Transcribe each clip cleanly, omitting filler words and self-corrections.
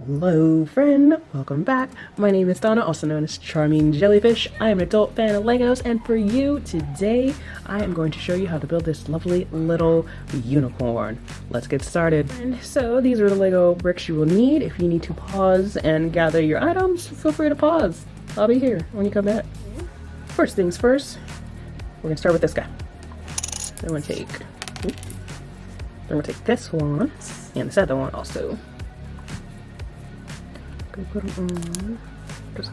Hello friend, welcome back. My name is Donna, also known as Charming Jellyfish. I am an adult fan of Legos, and for you today, I am going to show you how to build this lovely little unicorn. Let's get started. And so these are the Lego bricks you will need. If you need to pause and gather your items, feel free to pause. I'll be here when you come back. First things first, we're gonna start with this guy. Then we're gonna take this one and this other one also. Put them on. Just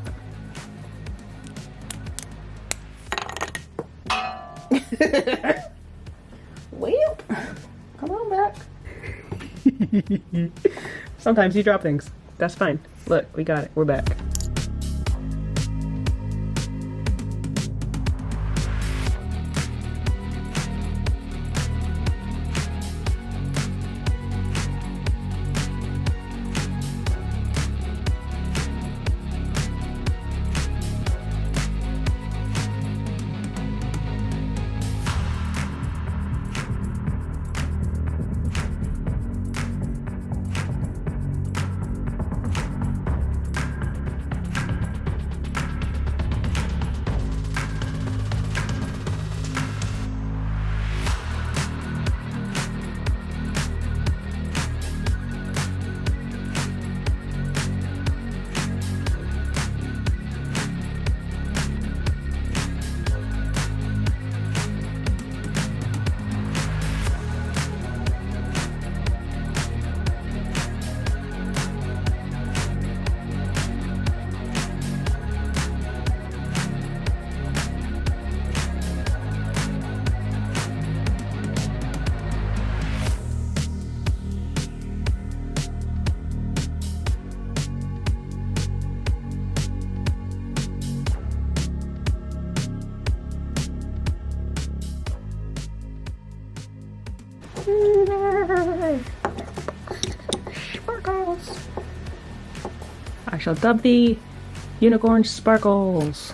well, come on back. Sometimes you drop things. That's fine. Look, we got it. We're back. Sparkles! I shall dub thee Unicorn Sparkles.